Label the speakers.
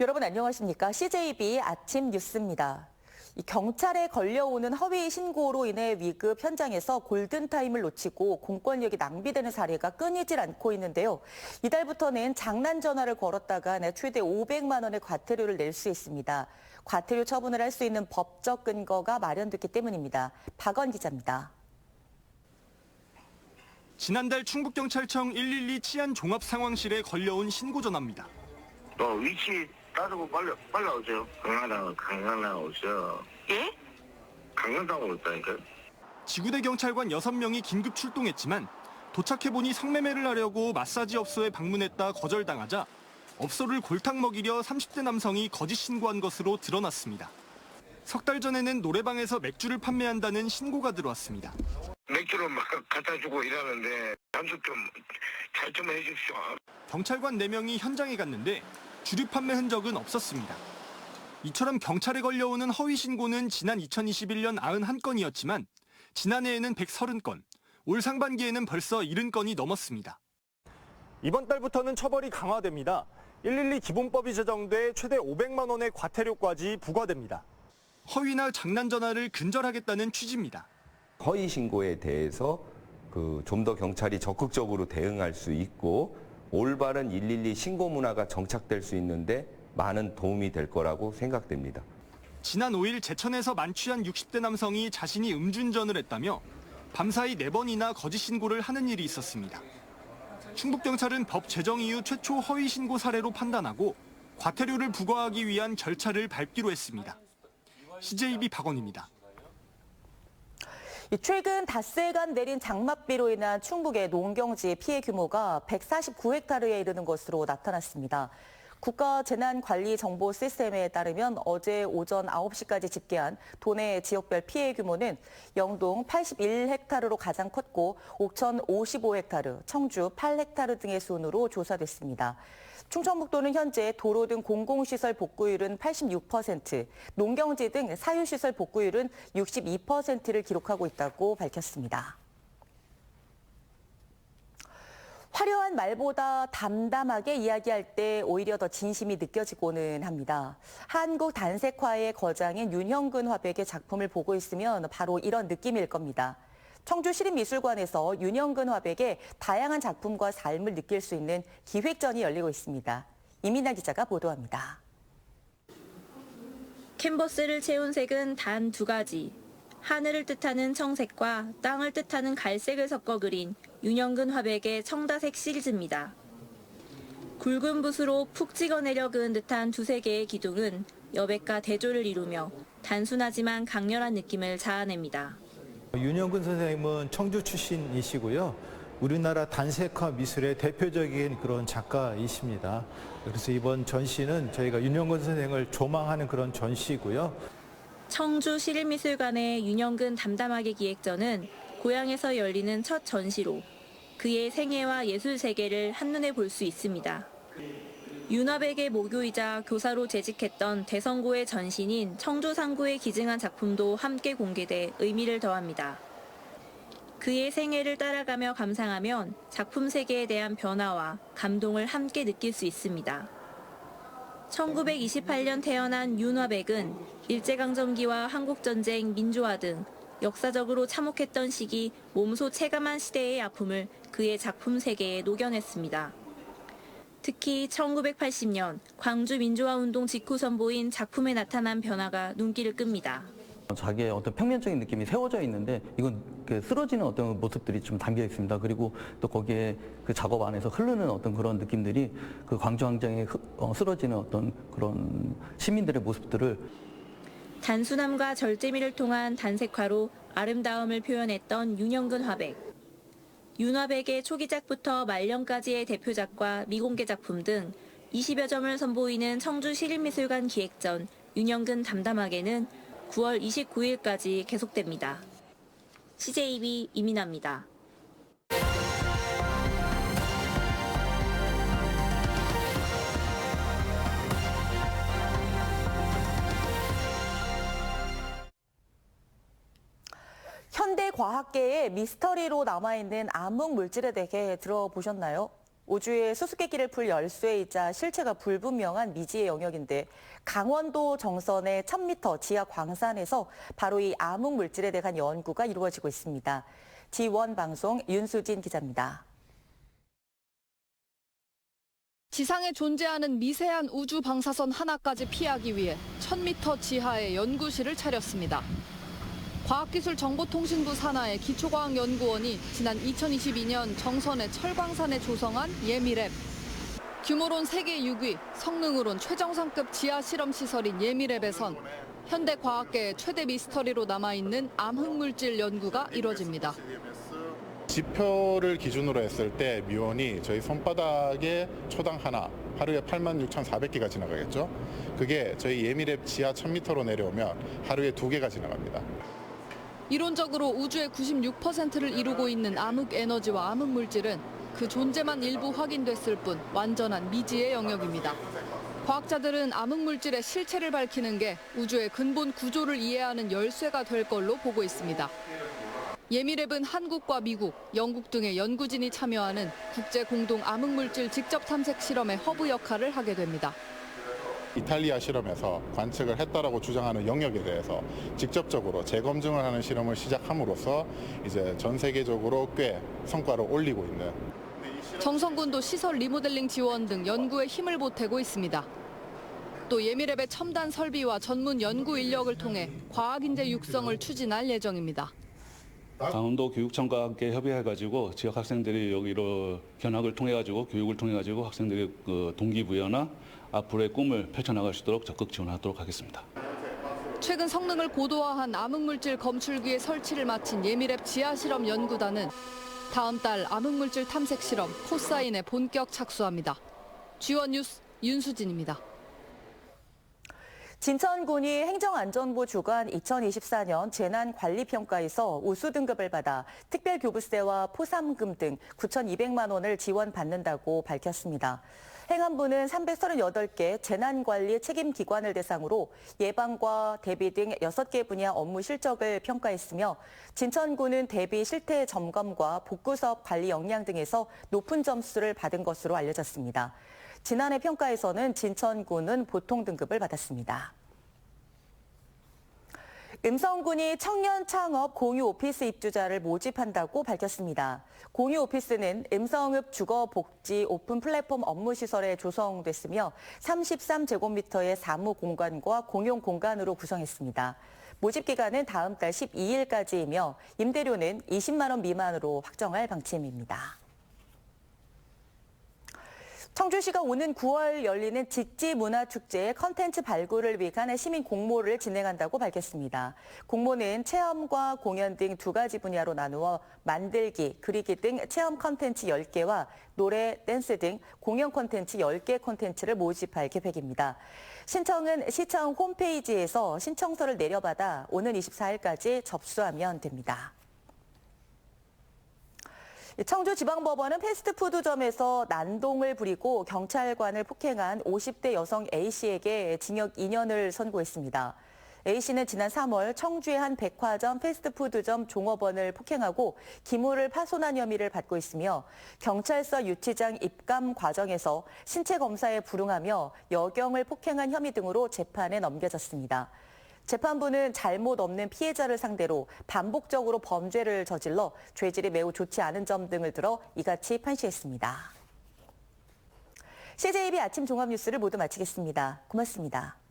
Speaker 1: 여러분 안녕하십니까? CJB 아침 뉴스입니다. 경찰에 걸려오는 허위 신고로 인해 위급 현장에서 골든타임을 놓치고 공권력이 낭비되는 사례가 끊이질 않고 있는데요. 이달부터는 장난 전화를 걸었다가 최대 500만 원의 과태료를 낼 수 있습니다. 과태료 처분을 할 수 있는 법적 근거가 마련됐기 때문입니다. 박원 기자입니다.
Speaker 2: 지난달 충북경찰청 112 치안종합상황실에 걸려온 신고 전화입니다.
Speaker 3: 위치 따르고 빨리 오세요. 강간당 오세요.
Speaker 4: 예?
Speaker 3: 강간당하고 있다니까요.
Speaker 2: 지구대 경찰관 6명이 긴급 출동했지만 도착해보니 성매매를 하려고 마사지업소에 방문했다 거절당하자 업소를 골탕 먹이려 30대 남성이 거짓 신고한 것으로 드러났습니다. 석 달 전에는 노래방에서 맥주를 판매한다는 신고가 들어왔습니다.
Speaker 3: 맥주를 막 갖다 주고 일하는데 단속 좀 잘 좀 해주십시오.
Speaker 2: 경찰관 4명이 현장에 갔는데 주류 판매 흔적은 없었습니다. 이처럼 경찰에 걸려오는 허위 신고는 지난 2021년 91건이었지만 지난해에는 130건, 올 상반기에는 벌써 70건이 넘었습니다. 이번 달부터는 처벌이 강화됩니다. 112 기본법이 제정돼 최대 500만 원의 과태료까지 부과됩니다. 허위나 장난 전화를 근절하겠다는 취지입니다.
Speaker 5: 허위 신고에 대해서 좀 더 경찰이 적극적으로 대응할 수 있고 올바른 112 신고 문화가 정착될 수 있는데 많은 도움이 될 거라고 생각됩니다.
Speaker 2: 지난 5일 제천에서 만취한 60대 남성이 자신이 음주운전을 했다며 밤사이 4번이나 거짓 신고를 하는 일이 있었습니다. 충북경찰은 법 제정 이후 최초 허위 신고 사례로 판단하고 과태료를 부과하기 위한 절차를 밟기로 했습니다. CJB 박원입니다.
Speaker 1: 최근 닷새간 내린 장맛비로 인한 충북의 농경지 피해 규모가 149헥타르에 이르는 것으로 나타났습니다. 국가재난관리정보 시스템에 따르면 어제 오전 9시까지 집계한 도내 지역별 피해 규모는 영동 81헥타르로 가장 컸고 옥천 55헥타르, 청주 8헥타르 등의 순으로 조사됐습니다. 충청북도는 현재 도로 등 공공시설 복구율은 86%, 농경지 등 사유시설 복구율은 62%를 기록하고 있다고 밝혔습니다. 화려한 말보다 담담하게 이야기할 때 오히려 더 진심이 느껴지고는 합니다. 한국 단색화의 거장인 윤형근 화백의 작품을 보고 있으면 바로 이런 느낌일 겁니다. 청주시립미술관에서 윤형근 화백의 다양한 작품과 삶을 느낄 수 있는 기획전이 열리고 있습니다. 이민아 기자가 보도합니다.
Speaker 4: 캔버스를 채운 색은 단 2가지. 하늘을 뜻하는 청색과 땅을 뜻하는 갈색을 섞어 그린 윤형근 화백의 청다색 시리즈입니다. 굵은 붓으로 푹 찍어내려 그은 듯한 두세 개의 기둥은 여백과 대조를 이루며 단순하지만 강렬한 느낌을 자아냅니다.
Speaker 6: 윤형근 선생님은 청주 출신이시고요. 우리나라 단색화 미술의 대표적인 그런 작가이십니다. 그래서 이번 전시는 저희가 윤형근 선생을 조망하는 그런 전시고요.
Speaker 4: 청주시립미술관의 윤형근 담담하게 기획전은 고향에서 열리는 첫 전시로 그의 생애와 예술 세계를 한눈에 볼 수 있습니다. 윤화백의 모교이자 교사로 재직했던 대성고의 전신인 청주상구에 기증한 작품도 함께 공개돼 의미를 더합니다. 그의 생애를 따라가며 감상하면 작품 세계에 대한 변화와 감동을 함께 느낄 수 있습니다. 1928년 태어난 윤화백은 일제강점기와 한국전쟁, 민주화 등 역사적으로 참혹했던 시기 몸소 체감한 시대의 아픔을 그의 작품 세계에 녹여냈습니다. 특히 1980년 광주 민주화운동 직후 선보인 작품에 나타난 변화가 눈길을 끕니다.
Speaker 7: 자기의 어떤 평면적인 느낌이 세워져 있는데 이건 쓰러지는 어떤 모습들이 좀 담겨 있습니다. 그리고 또 거기에 그 작업 안에서 흐르는 어떤 그런 느낌들이 그 광주 광장에 쓰러지는 어떤 그런 시민들의 모습들을
Speaker 4: 단순함과 절제미를 통한 단색화로 아름다움을 표현했던 윤형근 화백. 윤화백의 초기작부터 말년까지의 대표작과 미공개 작품 등 20여 점을 선보이는 청주시립미술관 기획전 윤형근 담담하게는 9월 29일까지 계속됩니다. CJB 이민아입니다.
Speaker 1: 현대과학계의 미스터리로 남아있는 암흑 물질에 대해 들어보셨나요? 우주의 수수께끼를 풀 열쇠이자 실체가 불분명한 미지의 영역인데 강원도 정선의 1000m 지하 광산에서 바로 이 암흑 물질에 대한 연구가 이루어지고 있습니다. G1 방송 윤수진 기자입니다.
Speaker 8: 지상에 존재하는 미세한 우주 방사선 하나까지 피하기 위해 1000m 지하에 연구실을 차렸습니다. 과학기술정보통신부 산하의 기초과학연구원이 지난 2022년 정선의 철광산에 조성한 예미랩. 규모론 세계 6위, 성능으론 최정상급 지하실험시설인 예미랩에선 현대 과학계의 최대 미스터리로 남아있는 암흑물질 연구가 이뤄집니다.
Speaker 9: 지표를 기준으로 했을 때 미온이 저희 손바닥에 초당 하나, 하루에 86,400개가 지나가겠죠. 그게 저희 예미랩 지하 1000m로 내려오면 하루에 2개가 지나갑니다.
Speaker 8: 이론적으로 우주의 96%를 이루고 있는 암흑 에너지와 암흑 물질은 그 존재만 일부 확인됐을 뿐 완전한 미지의 영역입니다. 과학자들은 암흑 물질의 실체를 밝히는 게 우주의 근본 구조를 이해하는 열쇠가 될 걸로 보고 있습니다. 예미랩은 한국과 미국, 영국 등의 연구진이 참여하는 국제 공동 암흑 물질 직접 탐색 실험의 허브 역할을 하게 됩니다.
Speaker 9: 이탈리아 실험에서 관측을 했다라고 주장하는 영역에 대해서 직접적으로 재검증을 하는 실험을 시작함으로써 이제 전 세계적으로 꽤 성과를 올리고 있는.
Speaker 8: 정선군도 시설 리모델링 지원 등 연구에 힘을 보태고 있습니다. 또 예미랩의 첨단 설비와 전문 연구 인력을 통해 과학인재 육성을 추진할 예정입니다.
Speaker 10: 강원도 교육청과 함께 협의해가지고 지역 학생들이 여기로 견학을 통해가지고 교육을 통해가지고 학생들의 그 동기부여나 앞으로의 꿈을 펼쳐나갈 수 있도록 적극 지원하도록 하겠습니다.
Speaker 8: 최근 성능을 고도화한 암흑물질 검출기의 설치를 마친 예미랩 지하실험 연구단은 다음 달 암흑물질 탐색 실험 포사인에 본격 착수합니다. G1 뉴스 윤수진입니다.
Speaker 1: 진천군이 행정안전부 주관 2024년 재난관리평가에서 우수 등급을 받아 특별교부세와 포상금 등 9,200만 원을 지원받는다고 밝혔습니다. 행안부는 338개 재난관리 책임기관을 대상으로 예방과 대비 등 6개 분야 업무 실적을 평가했으며 진천군은 대비 실태 점검과 복구사업 관리 역량 등에서 높은 점수를 받은 것으로 알려졌습니다. 지난해 평가에서는 진천군은 보통 등급을 받았습니다. 음성군이 청년 창업 공유 오피스 입주자를 모집한다고 밝혔습니다. 공유 오피스는 음성읍 주거복지 오픈 플랫폼 업무 시설에 조성됐으며 33제곱미터의 사무 공간과 공용 공간으로 구성했습니다. 모집 기간은 다음 달 12일까지이며 임대료는 20만 원 미만으로 확정할 방침입니다. 청주시가 오는 9월 열리는 직지문화축제의 컨텐츠 발굴을 위한 시민 공모를 진행한다고 밝혔습니다. 공모는 체험과 공연 등 2가지 분야로 나누어 만들기, 그리기 등 체험 컨텐츠 10개와 노래, 댄스 등 공연 컨텐츠 10개 컨텐츠를 모집할 계획입니다. 신청은 시청 홈페이지에서 신청서를 내려받아 오는 24일까지 접수하면 됩니다. 청주지방법원은 패스트푸드점에서 난동을 부리고 경찰관을 폭행한 50대 여성 A씨에게 징역 2년을 선고했습니다. A씨는 지난 3월 청주의 한 백화점 패스트푸드점 종업원을 폭행하고 기물을 파손한 혐의를 받고 있으며 경찰서 유치장 입감 과정에서 신체 검사에 불응하며 여경을 폭행한 혐의 등으로 재판에 넘겨졌습니다. 재판부는 잘못 없는 피해자를 상대로 반복적으로 범죄를 저질러 죄질이 매우 좋지 않은 점 등을 들어 이같이 판시했습니다. CJB 아침 종합뉴스를 모두 마치겠습니다. 고맙습니다.